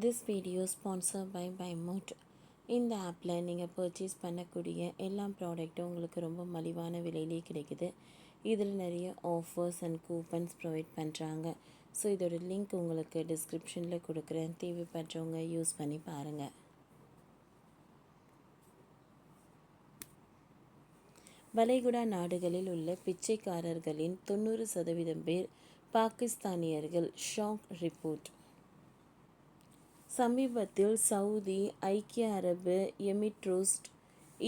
This video sponsored by Buymoot. இந்த ஆப்பில் நீங்கள் பர்ச்சேஸ் பண்ணக்கூடிய எல்லா ப்ராடக்ட்டும் உங்களுக்கு ரொம்ப மலிவான விலையிலே கிடைக்குது. இதில் நிறைய ஆஃபர்ஸ் அண்ட் கூப்பன்ஸ் ப்ரொவைட் பண்ணுறாங்க. ஸோ இதோட லிங்க் உங்களுக்கு டிஸ்கிரிப்ஷனில் கொடுக்குறேன். தேவைப்படுறவங்க யூஸ் பண்ணி பாருங்கள். வளைகுடா நாடுகளில் உள்ள பிச்சைக்காரர்களின் 90% பேர் பாகிஸ்தானியர்கள். Shock report. சமீபத்தில் சவுதி, ஐக்கிய அரபு எமிரேட்ஸ்,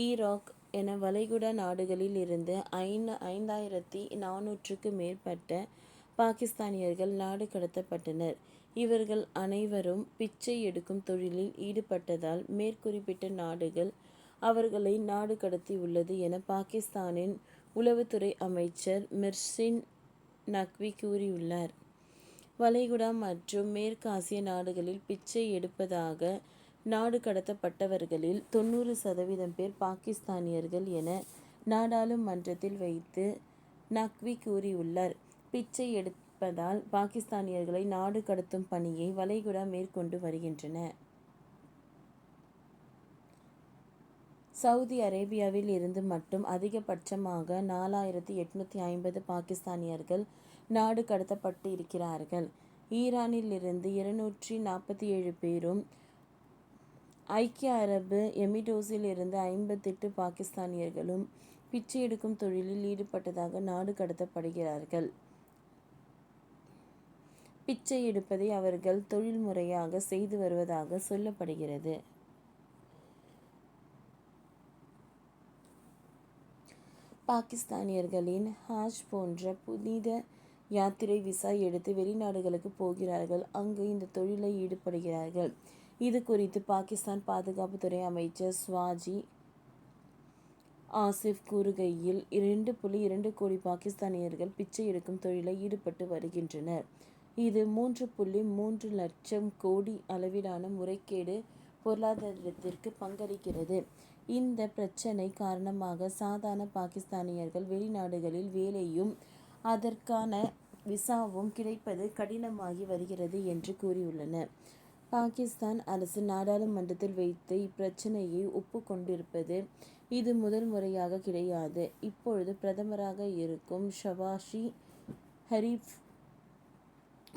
ஈராக் என வளைகுடா நாடுகளில் இருந்து 5400க்கு மேற்பட்ட பாகிஸ்தானியர்கள் நாடு கடத்தப்பட்டனர். இவர்கள் அனைவரும் பிச்சை எடுக்கும் தொழிலில் ஈடுபட்டதால் மேற்குறிப்பிட்ட நாடுகள் அவர்களை நாடு கடத்தியுள்ளது என பாகிஸ்தானின் உளவுத்துறை அமைச்சர் மெர்சின் நக்வி கூறியுள்ளார். வளைகுடா மற்றும் மேற்காசிய நாடுகளில் பிச்சை எடுப்பதாக நாடு கடத்தப்பட்டவர்களில் 90% பேர் பாகிஸ்தானியர்கள் என நாடாளுமன்றத்தில் வைத்து நக்வி கூறியுள்ளார். பிச்சை எடுப்பதால் பாகிஸ்தானியர்களை நாடு கடத்தும் பணியை வளைகுடா மேற்கொண்டு வருகின்றன. சவுதி அரேபியாவில் இருந்து மட்டும் அதிகபட்சமாக 4850 பாகிஸ்தானியர்கள் நாடு கடத்தப்பட்டு இருக்கிறார்கள். ஈரானில் இருந்து 247 பேரும், ஐக்கிய அரபு எமிரேட்ஸில் இருந்து 58 பாகிஸ்தானியர்களும் பிச்சை எடுக்கும் தொழிலில் ஈடுபட்டதாக நாடு கடத்தப்படுகிறார்கள். பிச்சை எடுப்பதை அவர்கள் தொழில் முறையாக செய்து வருவதாக சொல்லப்படுகிறது. பாகிஸ்தானியர்களின் ஹஜ் போன்ற புனித யாத்திரை விசா எடுத்து வெளிநாடுகளுக்கு போகிறார்கள். அங்கு இந்த தொழிலை ஈடுபடுகிறார்கள். இது குறித்து பாகிஸ்தான் பாதுகாப்புத்துறை அமைச்சர் ஸ்வாஜி ஆசிஃப் கூறுகையில் 2.2 கோடி பாகிஸ்தானியர்கள் பிச்சை எடுக்கும் தொழிலில் ஈடுபட்டு வருகின்றனர். இது 3.3 லட்சம் கோடி அளவிலான முறைகேடு பொருளாதாரத்திற்கு பங்களிக்கிறது. இந்த பிரச்சினை காரணமாக சாதாரண பாகிஸ்தானியர்கள் வெளிநாடுகளில் வேலையும் அதற்கான விசாவும் கிடைப்பது கடினமாகி வருகிறது என்று கூறியுள்ளனர். பாகிஸ்தான் அரசு நாடாளுமன்றத்தில் வைத்து இப்பிரச்சனையை ஒப்புக்கொண்டிருப்பது இது முதல் முறையாக கிடையாது. இப்பொழுது பிரதமராக இருக்கும் ஷவாஷி ஷரீப்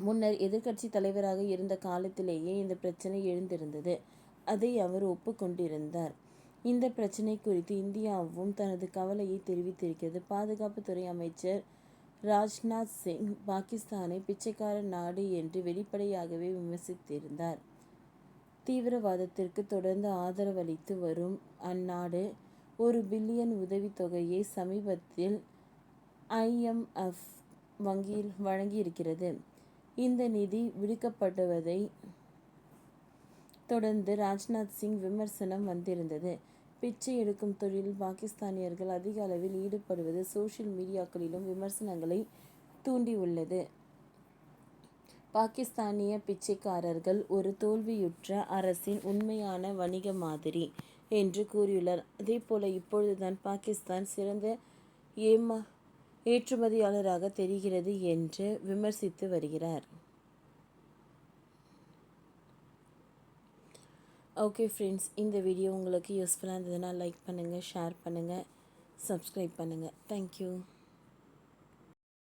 முன்னர் எதிர்க்கட்சி தலைவராக இருந்த காலத்திலேயே இந்த பிரச்சனை எழுந்திருந்தது. அதை அவர் ஒப்புக்கொண்டிருந்தார். இந்த பிரச்சினை குறித்து இந்தியாவும் தனது கவலையை தெரிவித்திருக்கிறது. பாதுகாப்புத்துறை அமைச்சர் ராஜ்நாத் சிங் பாகிஸ்தானை பிச்சைக்கார நாடு என்று வெளிப்படையாகவே விமர்சித்திருந்தார். தீவிரவாதத்திற்கு தொடர்ந்து ஆதரவளித்து வரும் அந்நாடு $1 பில்லியன் உதவித்தொகையை சமீபத்தில் IMF வங்கியில் வழங்கியிருக்கிறது. இந்த நிதி விடுவிக்கப்படுவதை தொடர்ந்து ராஜ்நாத் சிங் விமர்சனம் வந்திருந்தது. பிச்சை எடுக்கும் தொழிலில் பாகிஸ்தானியர்கள் அதிக அளவில் ஈடுபடுவது சோஷியல் மீடியாக்களிலும் விமர்சனங்களை தூண்டியுள்ளது. பாகிஸ்தானிய பிச்சைக்காரர்கள் ஒரு தோல்வியுற்ற அரசின் உண்மையான வணிக மாதிரி என்று கூறியுள்ளார். அதேபோல இப்பொழுதுதான் பாகிஸ்தான் சிறந்த ஏற்றுமதியாளராக தெரிகிறது என்று விமர்சித்து வருகிறார். ஓகே ஃப்ரெண்ட்ஸ், இந்த வீடியோ உங்களுக்கு யூஸ்ஃபுல்லாக இருந்ததுன்னா லைக் பண்ணுங்கள், ஷேர் பண்ணுங்கள், சப்ஸ்கிரைப் பண்ணுங்கள். தேங்க்யூ.